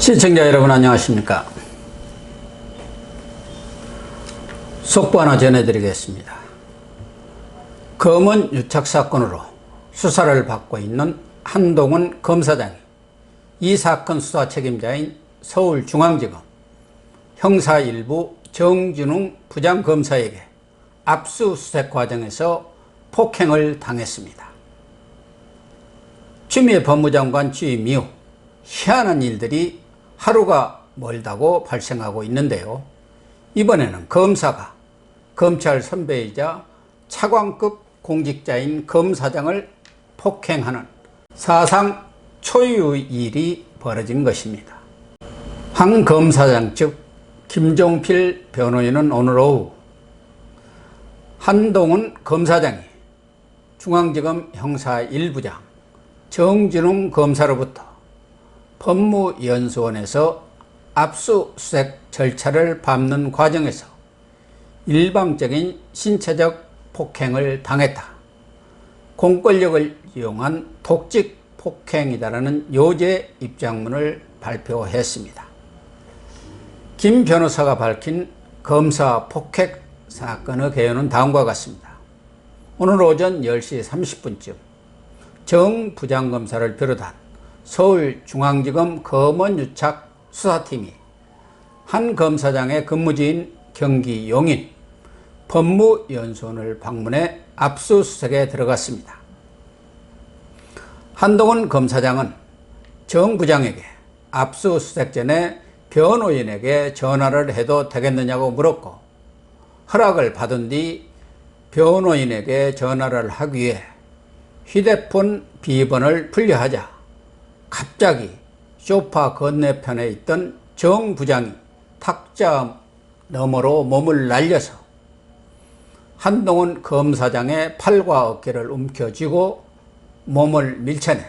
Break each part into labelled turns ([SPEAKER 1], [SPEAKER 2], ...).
[SPEAKER 1] 시청자 여러분 안녕하십니까. 속보 하나 전해드리겠습니다. 검은 유착 사건으로 수사를 받고 있는 한동훈 검사장이 이 사건 수사 책임자인 서울중앙지검 형사 1부 정진웅 부장검사에게 압수수색 과정에서 폭행을 당했습니다. 추미애 법무장관 취임 이후 희한한 일들이 하루가 멀다고 발생하고 있는데요. 이번에는 검사가 검찰 선배이자 차관급 공직자인 검사장을 폭행하는 사상 초유의 일이 벌어진 것입니다. 한 검사장 측 김종필 변호인은 오늘 오후 한동훈 검사장이 중앙지검 형사 1부장 정진웅 검사로부터 법무연수원에서 압수수색 절차를 밟는 과정에서 일방적인 신체적 폭행을 당했다. 공권력을 이용한 독직 폭행이다라는 요제 입장문을 발표했습니다. 김 변호사가 밝힌 검사 폭행 사건의 개요는 다음과 같습니다. 오늘 오전 10시 30분쯤 정 부장검사를 비롯한 서울중앙지검 검언유착 수사팀이 한 검사장의 근무지인 경기 용인 법무연수원을 방문해 압수수색에 들어갔습니다. 한동훈 검사장은 정 부장에게 압수수색 전에 변호인에게 전화를 해도 되겠느냐고 물었고, 허락을 받은 뒤 변호인에게 전화를 하기 위해 휴대폰 비번을 분류하자 갑자기 소파 건너편에 있던 정 부장이 탁자 너머로 몸을 날려서 한동훈 검사장의 팔과 어깨를 움켜쥐고 몸을 밀쳐내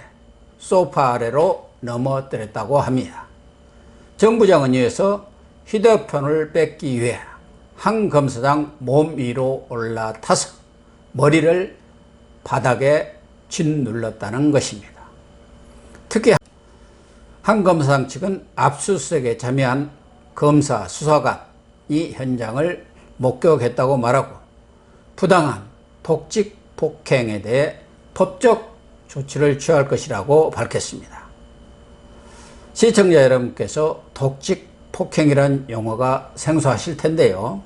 [SPEAKER 1] 소파 아래로 넘어뜨렸다고 합니다. 정 부장은 이어서 휴대폰을 뺏기 위해 한 검사장 몸 위로 올라타서 머리를 바닥에 짓눌렀다는 것입니다. 특히 한 검사장 측은 압수수색에 참여한 검사 수사관이 현장을 목격했다고 말하고 부당한 독직 폭행에 대해 법적 조치를 취할 것이라고 밝혔습니다. 시청자 여러분께서 독직 폭행이란 용어가 생소하실 텐데요.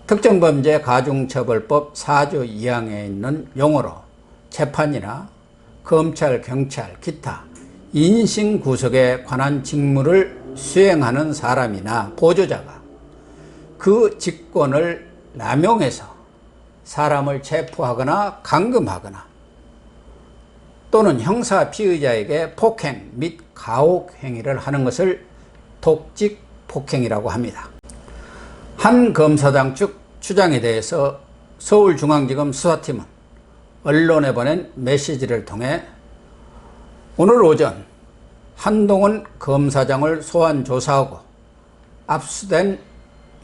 [SPEAKER 1] 특정범죄 가중처벌법 4조 2항에 있는 용어로 재판이나 검찰, 경찰, 기타 인신구속에 관한 직무를 수행하는 사람이나 보조자가 그 직권을 남용해서 사람을 체포하거나 감금하거나 또는 형사 피의자에게 폭행 및 가혹 행위를 하는 것을 독직 폭행이라고 합니다. 한 검사장 측 주장에 대해서 서울중앙지검 수사팀은 언론에 보낸 메시지를 통해 오늘 오전 한동훈 검사장을 소환 조사하고 압수된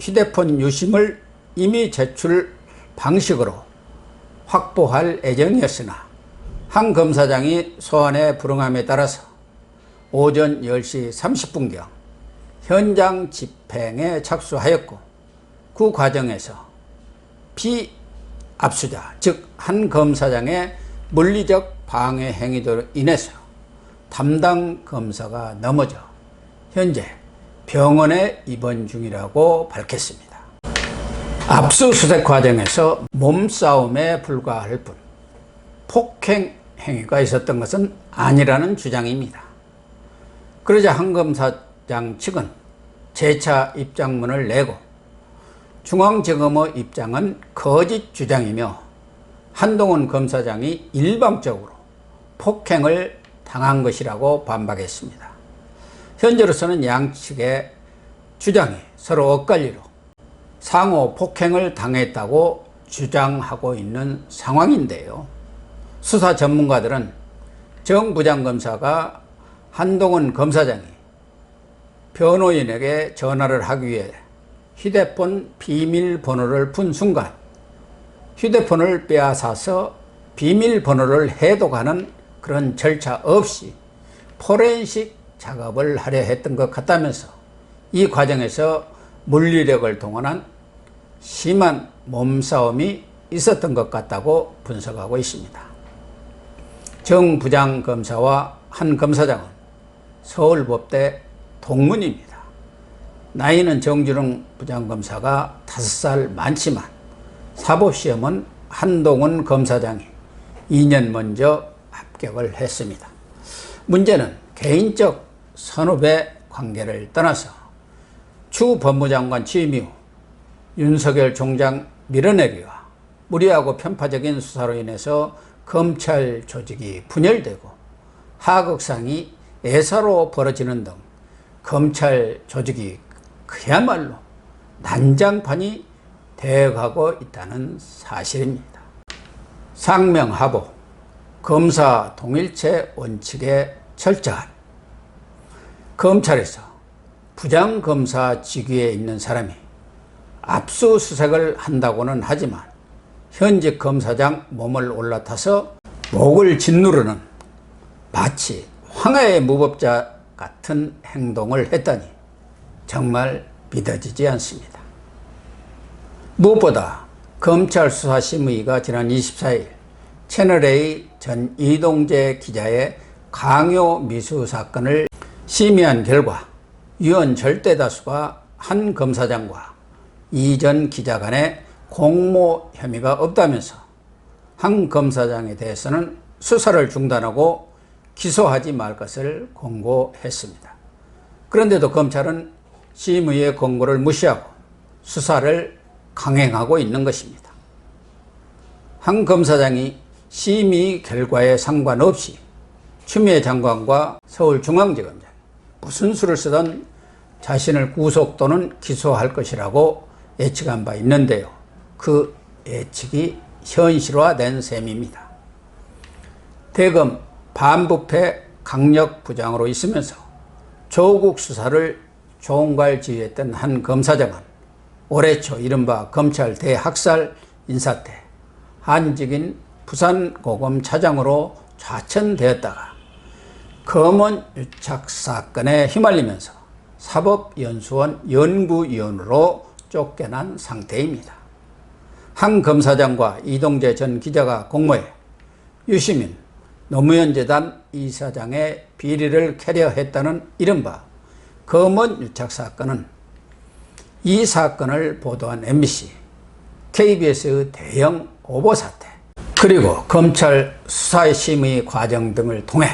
[SPEAKER 1] 휴대폰 유심을 임의 제출 방식으로 확보할 예정이었으나 한 검사장이 소환에 불응함에 따라서 오전 10시 30분경 현장 집행에 착수하였고, 그 과정에서 피압수자 즉 한 검사장의 물리적 방해 행위로 인해서 담당 검사가 넘어져 현재 병원에 입원 중이라고 밝혔습니다. 압수수색 과정에서 몸싸움에 불과할 뿐 폭행 행위가 있었던 것은 아니라는 주장입니다. 그러자 한 검사장 측은 재차 입장문을 내고 중앙지검의 입장은 거짓 주장이며 한동훈 검사장이 일방적으로 폭행을 당한 것이라고 반박했습니다. 현재로서는 양측의 주장이 서로 엇갈리로 상호 폭행을 당했다고 주장하고 있는 상황인데요. 수사 전문가들은 정 부장검사가 한동훈 검사장이 변호인에게 전화를 하기 위해 휴대폰 비밀번호를 푼 순간 휴대폰을 빼앗아서 비밀번호를 해독하는 그런 절차 없이 포렌식 작업을 하려 했던 것 같다면서 이 과정에서 물리력을 동원한 심한 몸싸움이 있었던 것 같다고 분석하고 있습니다. 정 부장검사와 한 검사장은 서울법대 동문입니다. 나이는 정주릉 부장검사가 5살 많지만 사법시험은 한동훈 검사장이 2년 먼저 합격을 했습니다. 문제는 개인적 선후배 관계를 떠나서 추 법무장관 취임 이후 윤석열 총장 밀어내기와 무리하고 편파적인 수사로 인해서 검찰 조직이 분열되고 하극상이 애사로 벌어지는 등 검찰 조직이 그야말로 난장판이 되어가고 있다는 사실입니다. 상명하복, 검사 동일체 원칙에 철저한 검찰에서 부장검사 직위에 있는 사람이 압수수색을 한다고는 하지만 현직 검사장 몸을 올라타서 목을 짓누르는 마치 황해의 무법자 같은 행동을 했다니 정말 믿어지지 않습니다. 무엇보다 검찰 수사심의가 지난 24일 채널A 전 이동재 기자의 강요 미수 사건을 심의한 결과 위원 절대다수가 한 검사장과 이 전 기자 간의 공모 혐의가 없다면서 한 검사장에 대해서는 수사를 중단하고 기소하지 말 것을 권고했습니다. 그런데도 검찰은 심의의 권고를 무시하고 수사를 강행하고 있는 것입니다. 한 검사장이 심의 결과에 상관없이 추미애 장관과 서울중앙지검장이 무슨 수를 쓰든 자신을 구속 또는 기소할 것이라고 예측한 바 있는데요. 그 예측이 현실화된 셈입니다. 대검 반부패 강력부장으로 있으면서 조국 수사를 총괄지휘했던 한 검사장은 올해 초 이른바 검찰 대학살 인사 때 한직인 부산고검 차장으로 좌천되었다가 검언 유착 사건에 휘말리면서 사법연수원 연구위원으로 쫓겨난 상태입니다. 한 검사장과 이동재 전 기자가 공모해 유시민 노무현 재단 이사장의 비리를 캐려했다는 이른바 검언 유착 사건은 이 사건을 보도한 MBC, KBS의 대형 오보 사태, 그리고 검찰 수사심의 과정 등을 통해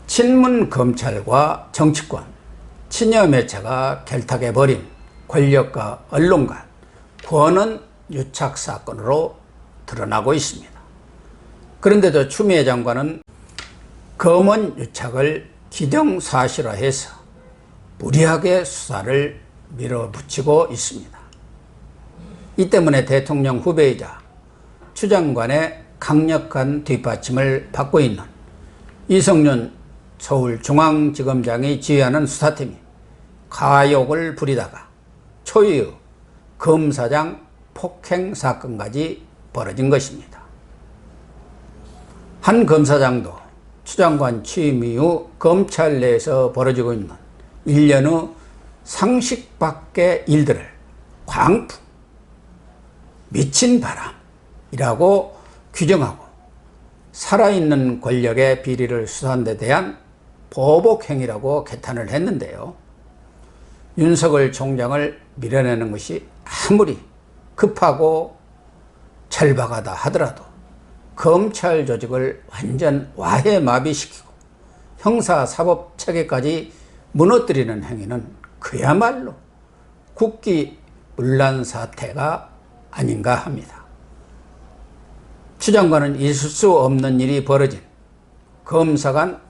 [SPEAKER 1] 친문 검찰과 정치권, 친여 매체가 결탁해버린 권력과 언론 간 권언 유착 사건으로 드러나고 있습니다. 그런데도 추미애 장관은 검언 유착을 기정사실화해서 무리하게 수사를 밀어붙이고 있습니다. 이 때문에 대통령 후배이자 추 장관의 강력한 뒷받침을 받고 있는 이성윤 서울중앙지검장이 지휘하는 수사팀이 가욕을 부리다가 초유의 검사장 폭행 사건까지 벌어진 것입니다. 한 검사장도 추 장관 취임 이후 검찰 내에서 벌어지고 있는 일련의 상식 밖의 일들을 광풍, 미친 바람이라고 규정하고 살아있는 권력의 비리를 수사한 데 대한 보복행위라고 개탄을 했는데요. 윤석열 총장을 밀어내는 것이 아무리 급하고 절박하다 하더라도 검찰 조직을 완전 와해마비시키고 형사사법체계까지 무너뜨리는 행위는 그야말로 국기문란 사태가 아닌가 합니다. 추 장관은 있을 수 없는 일이 벌어진 검사 간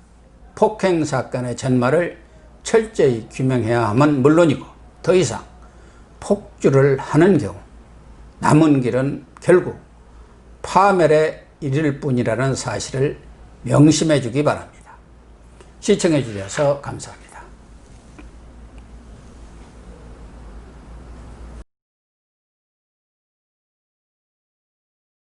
[SPEAKER 1] 폭행 사건의 전말을 철저히 규명해야 함은 물론이고 더 이상 폭주를 하는 경우 남은 길은 결국 파멸에 이를 뿐이라는 사실을 명심해 주기 바랍니다. 시청해 주셔서 감사합니다.